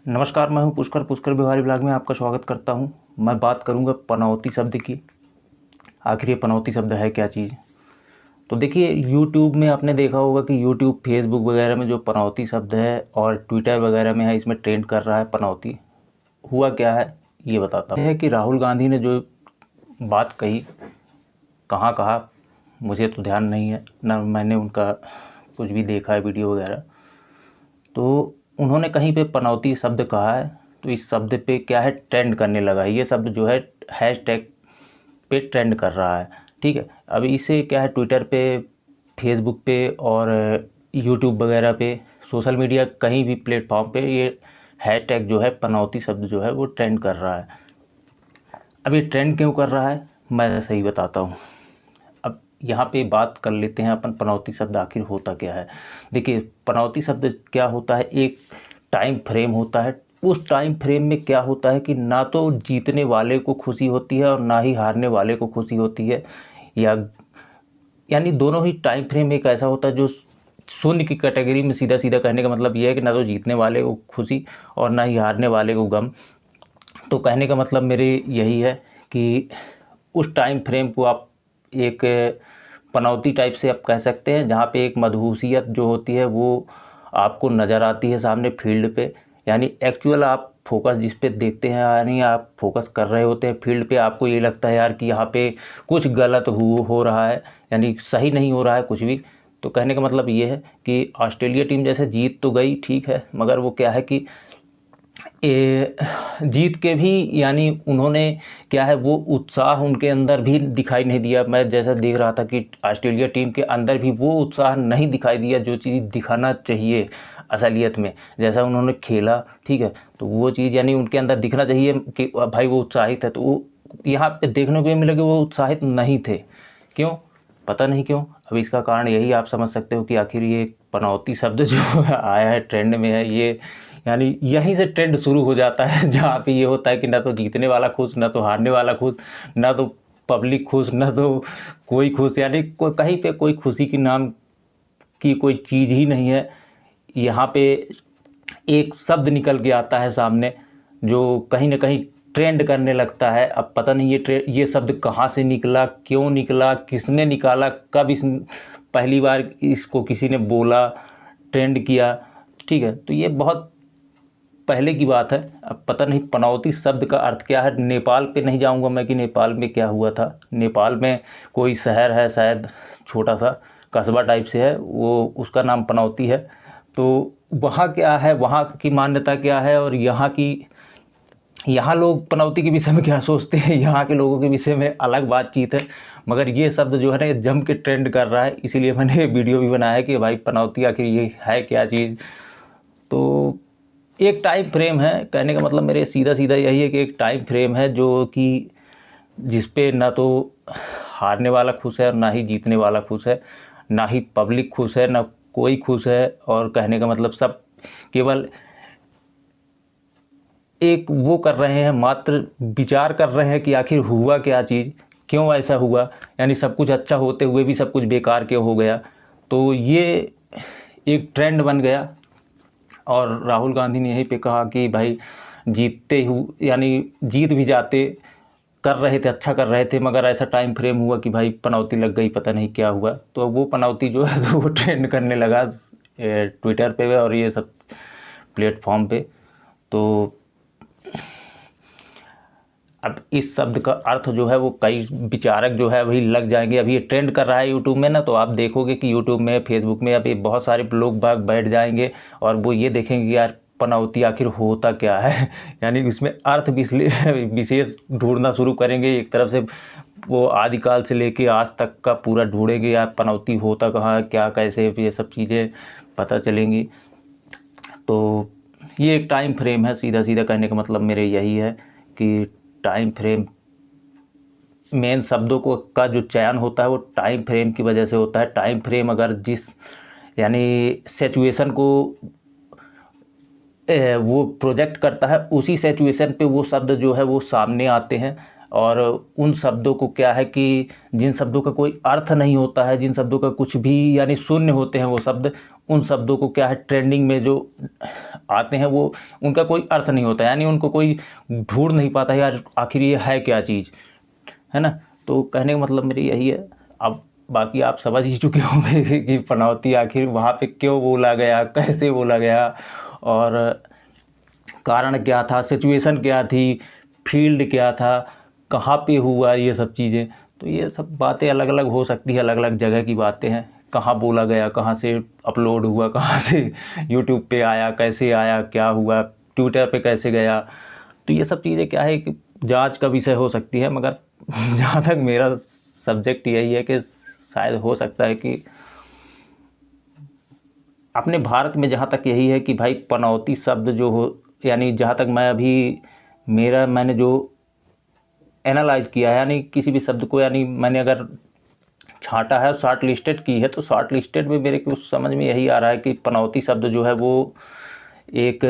नमस्कार, मैं हूं पुष्कर। पुष्कर बिहारी ब्लॉग में आपका स्वागत करता हूं। मैं बात करूंगा पनौती शब्द की। आखिर ये पनौती शब्द है क्या चीज़? तो देखिए, यूट्यूब में आपने देखा होगा कि यूट्यूब, फेसबुक वगैरह में जो पनौती शब्द है और ट्विटर वगैरह में है, इसमें ट्रेंड कर रहा है पनौती। हुआ क्या है ये बताता हूँ। यह है कि राहुल गांधी ने जो बात कही, कहाँ कहा मुझे तो ध्यान नहीं है, ना मैंने उनका कुछ भी देखा है वीडियो वगैरह। तो उन्होंने कहीं पे पनौती शब्द कहा है, तो इस शब्द पे क्या है, ट्रेंड करने लगा है। ये शब्द जो है हैशटैग पे ट्रेंड कर रहा है। ठीक है, अब इसे क्या है, ट्विटर पे, फेसबुक पे और यूट्यूब वगैरह पे, सोशल मीडिया कहीं भी प्लेटफॉर्म पे ये हैशटैग जो है पनौती शब्द जो है वो ट्रेंड कर रहा है। अब ये ट्रेंड क्यों कर रहा है मैं सही बताता हूँ। अब यहाँ पे बात कर लेते हैं अपन, पनौती शब्द आखिर होता क्या है। देखिए, पनौती शब्द क्या होता है, एक टाइम फ्रेम होता है। उस टाइम फ्रेम में क्या होता है कि ना तो जीतने वाले को खुशी होती है और ना ही हारने वाले को खुशी होती है, या यानी दोनों ही टाइम फ्रेम एक ऐसा होता है जो शून्य की कैटेगरी में। सीधा सीधा कहने का मतलब ये है कि ना तो जीतने वाले को खुशी और ना ही हारने वाले को गम। तो कहने का मतलब मेरे यही है कि उस टाइम फ्रेम को आप एक पनौती टाइप से आप कह सकते हैं, जहाँ पे एक मदहोशियत जो होती है वो आपको नज़र आती है सामने फील्ड पे। यानी एक्चुअल आप फोकस जिस पे देखते हैं, यानी आप फोकस कर रहे होते हैं फील्ड पे, आपको ये लगता है यार कि यहाँ पे कुछ गलत हो रहा है, यानी सही नहीं हो रहा है कुछ भी। तो कहने का मतलब ये है कि ऑस्ट्रेलिया टीम जैसे जीत तो गई, ठीक है, मगर वो क्या है कि जीत के भी यानी उन्होंने क्या है, वो उत्साह उनके अंदर भी दिखाई नहीं दिया। मैं जैसा देख रहा था कि ऑस्ट्रेलिया टीम के अंदर भी वो उत्साह नहीं दिखाई दिया जो चीज़ दिखाना चाहिए असलियत में। जैसा उन्होंने खेला, ठीक है, तो वो चीज़ यानी उनके अंदर दिखना चाहिए कि भाई वो उत्साहित है, तो वो यहाँ पे देखने को ये मिला कि वो उत्साहित नहीं थे। क्यों? पता नहीं क्यों। अब इसका कारण यही आप समझ सकते हो कि आखिर ये पनौती शब्द जो आया है, ट्रेंड में है ये, यानी यहीं से ट्रेंड शुरू हो जाता है जहाँ पे ये होता है कि ना तो जीतने वाला खुश, ना तो हारने वाला खुश, ना तो पब्लिक खुश, ना तो कोई खुश, यानी कहीं पे कोई खुशी की नाम की कोई चीज़ ही नहीं है। यहाँ पे एक शब्द निकल के आता है सामने जो कहीं ना कहीं ट्रेंड करने लगता है। अब पता नहीं ये शब्द कहाँ से निकला, क्यों निकला, किसने निकाला, कब इस पहली बार इसको किसी ने बोला, ट्रेंड किया, ठीक है, तो ये बहुत पहले की बात है। अब पता नहीं पनौती शब्द का अर्थ क्या है। नेपाल पे नहीं जाऊंगा मैं कि नेपाल में क्या हुआ था। नेपाल में कोई शहर है, शायद छोटा सा कस्बा टाइप से है, वो उसका नाम पनौती है। तो वहाँ क्या है, वहाँ की मान्यता क्या है, और यहाँ लोग पनौती के विषय में क्या सोचते हैं, यहाँ के लोगों के विषय में अलग बातचीत है। मगर ये शब्द जो है ना, ये जम के ट्रेंड कर रहा है, इसीलिए मैंने वीडियो भी बनाया कि भाई पनौती आखिर ये है क्या चीज़। तो एक टाइम फ्रेम है, कहने का मतलब मेरे सीधा सीधा यही है कि एक टाइम फ्रेम है जो कि जिस पे ना तो हारने वाला खुश है और ना ही जीतने वाला खुश है, ना ही पब्लिक खुश है, ना कोई खुश है। और कहने का मतलब सब केवल एक वो कर रहे हैं, मात्र विचार कर रहे हैं कि आखिर हुआ क्या चीज़, क्यों ऐसा हुआ, यानी सब कुछ अच्छा होते हुए भी सब कुछ बेकार क्यों हो गया। तो ये एक ट्रेंड बन गया। और राहुल गांधी ने यहीं पे कहा कि भाई जीतते हुए, यानी जीत भी जाते, कर रहे थे, अच्छा कर रहे थे, मगर ऐसा टाइम फ्रेम हुआ कि भाई पनौती लग गई, पता नहीं क्या हुआ। तो वो पनौती जो है तो वो ट्रेंड करने लगा ट्विटर पे और ये सब प्लेटफॉर्म पे। तो अब इस शब्द का अर्थ जो है वो कई विचारक जो है वही लग जाएंगे। अभी ये ट्रेंड कर रहा है यूट्यूब में ना, तो आप देखोगे कि यूट्यूब में, फेसबुक में अभी बहुत सारे लोग बाग बैठ जाएंगे और वो ये देखेंगे कि यार पनौती आखिर होता क्या है यानी उसमें अर्थ विशेष ढूंढना शुरू करेंगे। एक तरफ से वो आदिकाल से लेके आज तक का पूरा ढूंढेंगे, यार पनौती होता कहाँ है, क्या, कैसे, ये सब चीज़ें पता चलेंगी। तो ये एक टाइम फ्रेम है, सीधा सीधा कहने का मतलब मेरे यही है कि टाइम फ्रेम, मेन शब्दों को का जो चयन होता है वो टाइम फ्रेम की वजह से होता है। टाइम फ्रेम अगर जिस यानी सिचुएशन को वो प्रोजेक्ट करता है, उसी सिचुएशन पे वो शब्द जो है वो सामने आते हैं। और उन शब्दों को क्या है कि जिन शब्दों का कोई अर्थ नहीं होता है, जिन शब्दों का कुछ भी यानी शून्य होते हैं वो शब्द, उन शब्दों को क्या है ट्रेंडिंग में जो आते हैं वो उनका कोई अर्थ नहीं होता, यानी उनको कोई ढूंढ नहीं पाता यार आखिर ये है क्या चीज़, है ना। तो कहने का मतलब मेरी यही है। अब बाकी आप समझ ही चुके होंगे कि पनौती आखिर वहाँ पे क्यों बोला गया, कैसे बोला गया, और कारण क्या था, सिचुएशन क्या थी, फील्ड क्या था, कहाँ पे हुआ ये सब चीज़ें। तो ये सब बातें अलग अलग हो सकती है, अलग अलग जगह की बातें हैं। कहाँ बोला गया, कहाँ से अपलोड हुआ, कहाँ से यूट्यूब पे आया, कैसे आया, क्या हुआ, ट्विटर पे कैसे गया। तो ये सब चीज़ें क्या है कि जांच का विषय हो सकती है, मगर जहाँ तक मेरा सब्जेक्ट यही है कि शायद हो सकता है कि अपने भारत में जहाँ तक यही है कि भाई पनौती शब्द जो हो, यानी जहाँ तक मैं अभी मैंने जो एनालाइज किया है, यानी किसी भी शब्द को, यानी मैंने अगर छांटा है, शॉर्ट लिस्टेड की है, तो शॉर्ट लिस्टेड में मेरे को समझ में यही आ रहा है कि पनौती शब्द जो है वो एक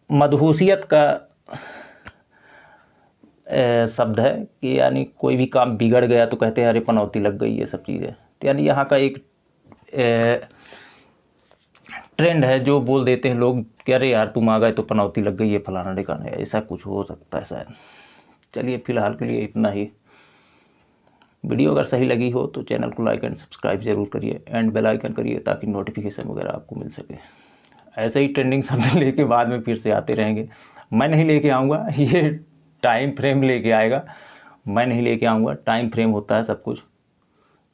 मदहोशियत का शब्द है कि यानी कोई भी काम बिगड़ गया तो कहते हैं अरे पनौती लग गई, ये सब चीज़ें। तो यानी यहाँ का एक ट्रेंड है जो बोल देते हैं लोग कि अरे यार तुम आ गए तो पनौती लग गई, ये फलाना ढिकाना, ऐसा कुछ हो सकता है शायद। चलिए फिलहाल के लिए इतना ही। वीडियो अगर सही लगी हो तो चैनल को लाइक एंड सब्सक्राइब ज़रूर करिए, एंड बेल आइकन करिए ताकि नोटिफिकेशन वगैरह आपको मिल सके। ऐसे ही ट्रेंडिंग शब्द लेके बाद में फिर से आते रहेंगे। मैं नहीं लेके आऊँगा, ये टाइम फ्रेम लेके आएगा, मैं नहीं लेके आऊँगा, टाइम फ्रेम होता है सब कुछ।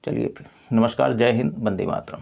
चलिए फिर नमस्कार, जय हिंद, वंदे मातरम।